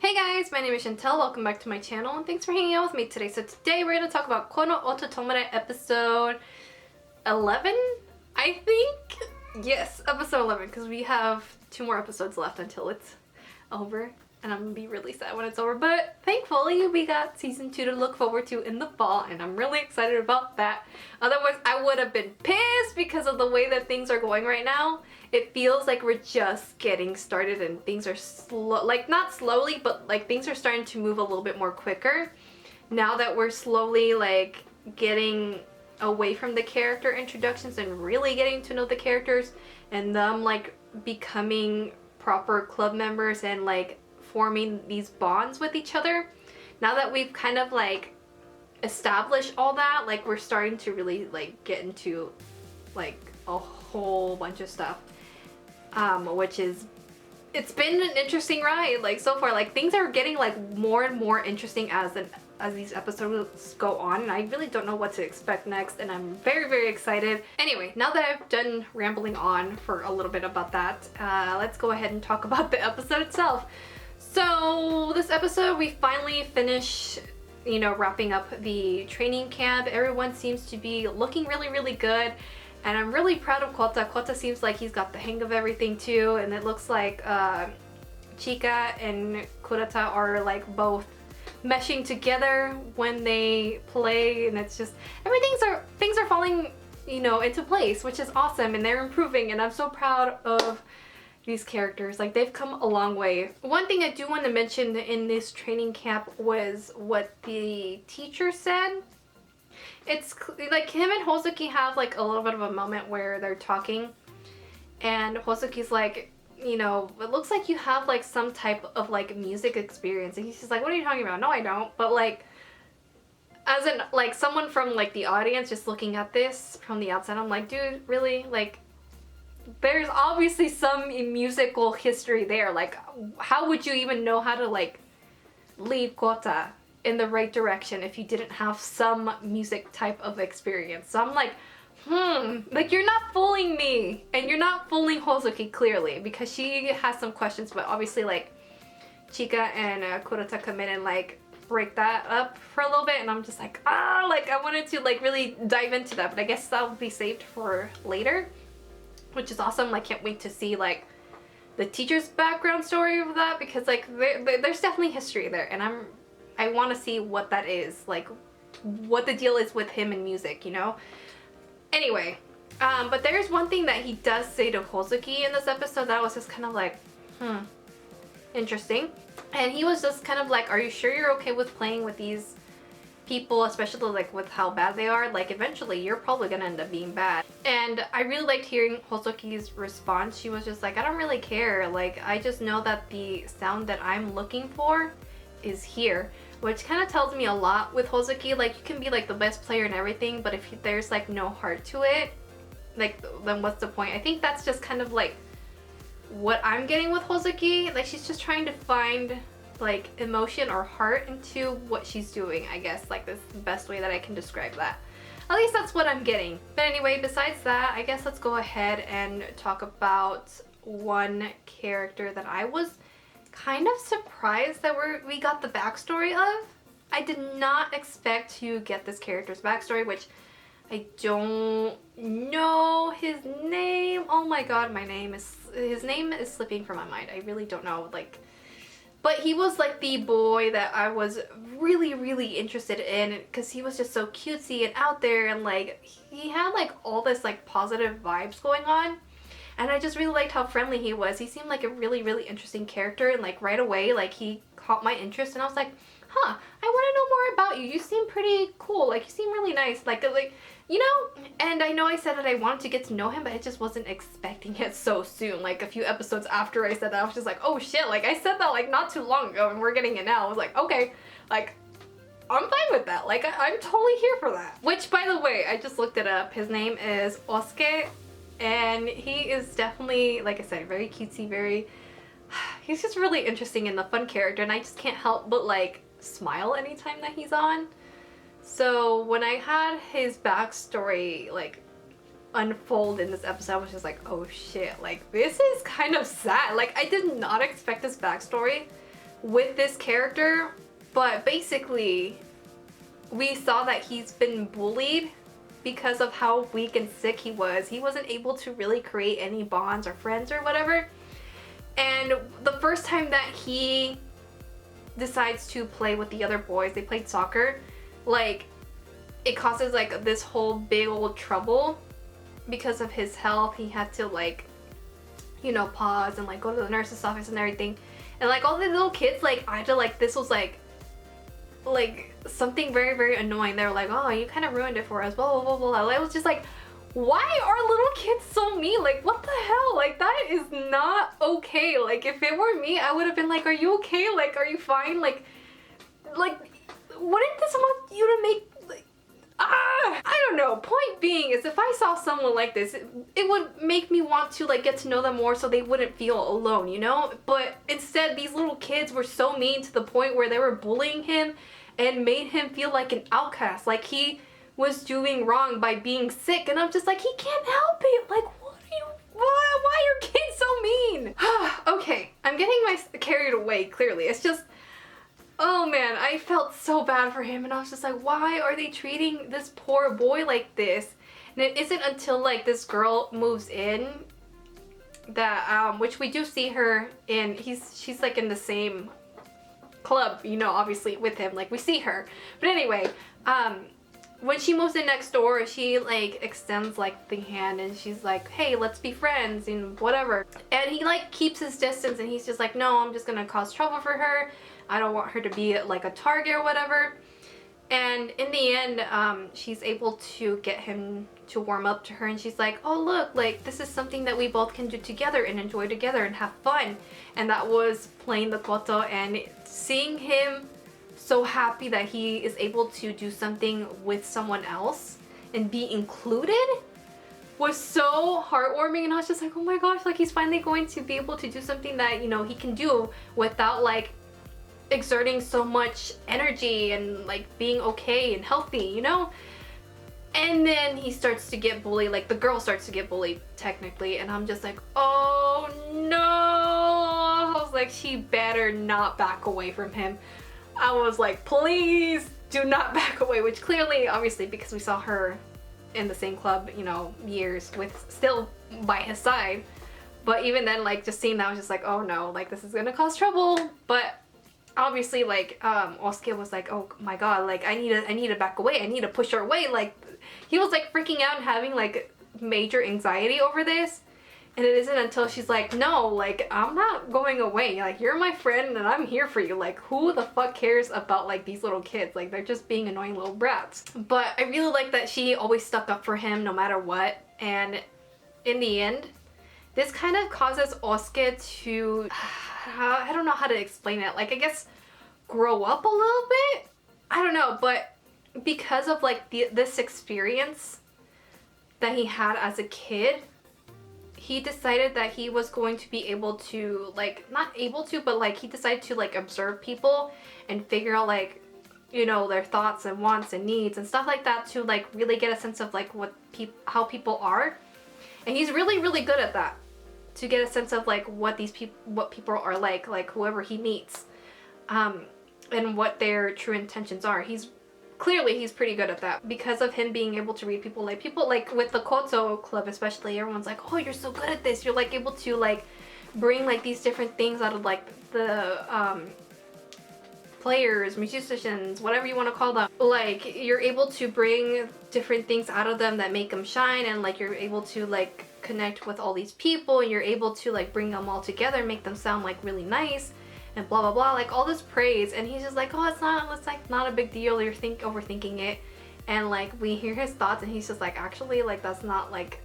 Hey guys, my name is Chantel. Welcome back to my channel and thanks for hanging out with me today. So today we're going to talk about Kono Oto Tomare episode 11, I think? Yes, episode 11, because we have 2 more episodes left until it's over. And I'm going to be really sad when it's over. But thankfully we got season 2 to look forward to in the fall and I'm really excited about that. Otherwise I would have been pissed because of the way that things are going right now. It feels like we're just getting started and things are slow, like not slowly, but like things are starting to move a little bit more quicker. Now that we're slowly like getting away from the character introductions and really getting to know the characters and them like becoming proper club members and like forming these bonds with each other. Now that we've kind of like established all that, like we're starting to really like get into like a whole bunch of stuff, which is, it's been an interesting ride like so far. Like things are getting like more and more interesting as these episodes go on, and I really don't know what to expect next, and I'm very excited. Anyway, now that I've done rambling on for a little bit about that, let's go ahead and talk about the episode itself. So this episode we finally finish, you know, wrapping up the training camp. Everyone seems to be looking really good, and I'm really proud of Kota. Kota seems like he's got the hang of everything too, and it looks like Chika and Kurata are like both meshing together when they play, and it's just things are falling, you know, into place, which is awesome, and they're improving, and I'm so proud of these characters. Like they've come a long way. One thing I do want to mention in this training camp was what the teacher said. It's like him and Hozuki have like a little bit of a moment where they're talking, and Hozuki's like, you know, it looks like you have like some type of like music experience, and he's just like, what are you talking about? No, I don't. But like, as in like someone from like the audience just looking at this from the outside, I'm like, dude, really? Like, there's obviously some musical history there. Like, how would you even know how to like lead Kota in the right direction if you didn't have some music type of experience? So I'm like, like you're not fooling me, and you're not fooling Hozuki clearly, because she has some questions, but obviously like Chika and Kurata come in and like break that up for a little bit, and I'm just like, like I wanted to like really dive into that, but I guess that'll be saved for later, which is awesome. Like can't wait to see like the teacher's background story of that, because like there's definitely history there, and I want to see what that is, like what the deal is with him and music, you know. Anyway, but there's one thing that he does say to Hozuki in this episode that was just kind of like, interesting. And he was just kind of like, are you sure you're okay with playing with these people, especially like with how bad they are? Like eventually you're probably gonna end up being bad. And I really liked hearing Hozuki's response. She was just like, I don't really care. Like I just know that the sound that I'm looking for is here. Which kind of tells me a lot with Hozuki. Like you can be like the best player and everything, but if there's like no heart to it, like then what's the point? I think that's just kind of like what I'm getting with Hozuki. Like she's just trying to find like emotion or heart into what she's doing, I guess. Like that's the best way that I can describe that. At least that's what I'm getting. But anyway, besides that, I guess let's go ahead and talk about one character that I was kind of surprised that we got the backstory of. I did not expect to get this character's backstory, which I don't know his name. Oh my god, his name is slipping from my mind. I really don't know, like, but he was like the boy that I was really interested in, because he was just so cutesy and out there, and like he had like all this like positive vibes going on. And I just really liked how friendly he was. He seemed like a really interesting character, and like right away like he caught my interest, and I was like, I want to know more about you. You seem pretty cool. Like you seem really nice. Like you know. And I know I said that I wanted to get to know him, but I just wasn't expecting it so soon. Like a few episodes after I said that, I was just like, oh shit, like I said that like not too long ago and we're getting it now. I was like, okay, like I'm fine with that. Like I'm totally here for that. Which, by the way, I just looked it up. His name is Osuke. And he is definitely, like I said, very cutesy, he's just really interesting and a fun character, and I just can't help but like smile anytime that he's on. So when I had his backstory like unfold in this episode, I was just like, oh shit, like this is kind of sad. Like I did not expect this backstory with this character, but basically we saw that he's been bullied because of how weak and sick he was. He wasn't able to really create any bonds or friends or whatever. And the first time that he decides to play with the other boys, they played soccer, like it causes like this whole big old trouble because of his health. He had to like, you know, pause and like go to the nurse's office and everything. And like all the little kids, like I feel like this was like something very, very annoying. They were like, oh, you kind of ruined it for us, blah, blah, blah, blah. Like, it was just like, why are little kids so mean? Like, what the hell? Like, that is not okay. Like, if it were me, I would have been like, are you okay? Like, are you fine? Like, wouldn't this want you to make, like, I don't know. Point being is if I saw someone like this, it would make me want to like get to know them more so they wouldn't feel alone, you know? But instead, these little kids were so mean to the point where they were bullying him and made him feel like an outcast, like he was doing wrong by being sick. And I'm just like, he can't help it. Like, why are kids so mean? Okay, I'm getting carried away, clearly. It's just, oh man, I felt so bad for him, and I was just like, why are they treating this poor boy like this? And it isn't until like this girl moves in that, which we do see her in, she's like in the same club, you know, obviously with him, like we see her. But anyway, when she moves in next door, she like extends like the hand and she's like, hey, let's be friends and whatever. And he like keeps his distance and he's just like, no, I'm just gonna cause trouble for her. I don't want her to be like a target or whatever. And in the end, she's able to get him to warm up to her, and she's like, oh look, like this is something that we both can do together and enjoy together and have fun. And that was playing the koto, and seeing him so happy that he is able to do something with someone else and be included was so heartwarming. And I was just like, oh my gosh, like he's finally going to be able to do something that, you know, he can do without like exerting so much energy and like being okay and healthy, you know? And then he starts to get bullied, like the girl starts to get bullied technically, and I'm just like, oh no. I was like, she better not back away from him. I was like, please do not back away, which clearly, obviously, because we saw her in the same club, you know, years with still by his side. But even then, like just seeing that, I was just like, oh no, like this is gonna cause trouble. But obviously, like Osuke was like, oh my god, like I need to back away, I need to push her away. Like he was like freaking out and having like major anxiety over this. And it isn't until she's like, no, like I'm not going away, like you're my friend and I'm here for you. Like who the fuck cares about like these little kids? Like they're just being annoying little brats. But I really like that she always stuck up for him no matter what. And in the end, this kind of causes Osuke to, I don't know how to explain it, like I guess grow up a little bit? I don't know, but because of like this experience that he had as a kid, he decided that he was going to be able to, like, not able to, but like he decided to like observe people and figure out like, you know, their thoughts and wants and needs and stuff like that to like really get a sense of like how people are. And he's really, really good at that, to get a sense of like what people are like whoever he meets, and what their true intentions are. He's pretty good at that because of him being able to read people. Like people like with the Koto club especially, everyone's like, oh, you're so good at this, you're like able to like bring like these different things out of like the players, musicians, whatever you want to call them. Like you're able to bring different things out of them that make them shine, and like you're able to like connect with all these people, and you're able to like bring them all together and make them sound like really nice and blah blah blah, like all this praise. And he's just like, oh, it's like not a big deal, you're overthinking it. And like we hear his thoughts and he's just like, actually, like that's not like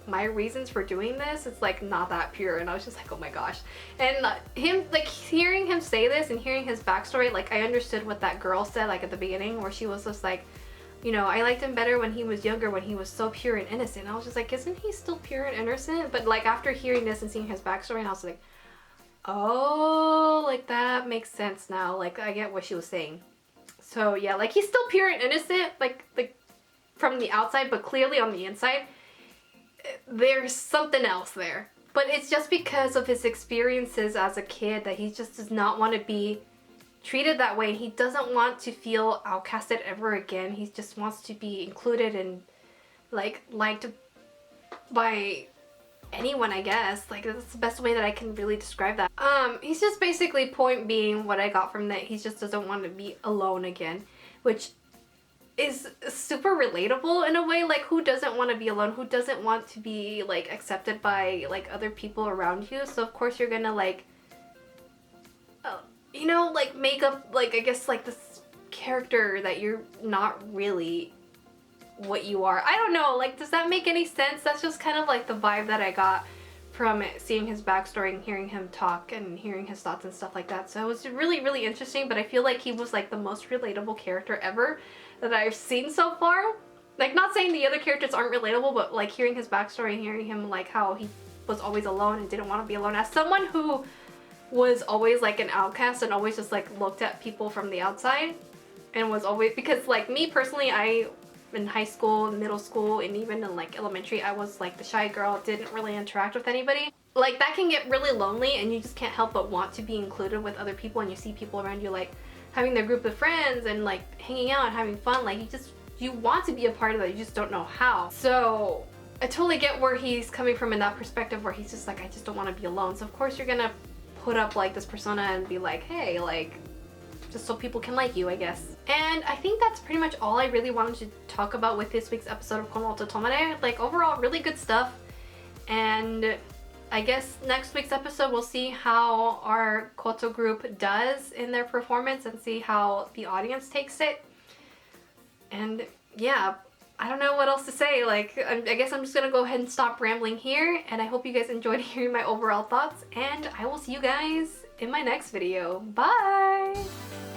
my reasons for doing this, it's like not that pure. And I was just like, oh my gosh. And him, like hearing him say this and hearing his backstory, like I understood what that girl said like at the beginning, where she was just like, you know, I liked him better when he was younger, when he was so pure and innocent. I was just like, isn't he still pure and innocent? But like after hearing this and seeing his backstory, and I was like, oh, like that makes sense now. Like I get what she was saying. So yeah, like he's still pure and innocent, like from the outside, but clearly on the inside, there's something else there. But it's just because of his experiences as a kid that he just does not want to be treated that way. He doesn't want to feel outcasted ever again. He just wants to be included and liked by anyone, I guess. Like, that's the best way that I can really describe that. He's just basically, point being, what I got from that, he just doesn't want to be alone again, which is super relatable in a way. Like, who doesn't want to be alone? Who doesn't want to be like accepted by like other people around you? So of course you're gonna like you know, like make up like, I guess, like this character that you're not really what you are. I don't know, like, does that make any sense? That's just kind of like the vibe that I got from it, seeing his backstory and hearing him talk and hearing his thoughts and stuff like that. So it was really, really interesting, but I feel like he was like the most relatable character ever that I've seen so far. Like, not saying the other characters aren't relatable, but like hearing his backstory and hearing him like how he was always alone and didn't want to be alone, as someone who was always like an outcast and always just like looked at people from the outside, and was always, because like me personally, I in high school, middle school, and even in like elementary, I was like the shy girl, didn't really interact with anybody. Like, that can get really lonely and you just can't help but want to be included with other people, and you see people around you like having their group of friends and like hanging out and having fun. Like, you want to be a part of that, you just don't know how. So I totally get where he's coming from in that perspective, where he's just like, I just don't want to be alone. So of course you're gonna put up like this persona and be like, hey, like, just so people can like you, I guess. And I think that's pretty much all I really wanted to talk about with this week's episode of Kono Oto Tomare. Like, overall, really good stuff. And I guess next week's episode we'll see how our Koto group does in their performance and see how the audience takes it. And yeah, I don't know what else to say. Like, I guess I'm just gonna go ahead and stop rambling here, and I hope you guys enjoyed hearing my overall thoughts, and I will see you guys in my next video. Bye!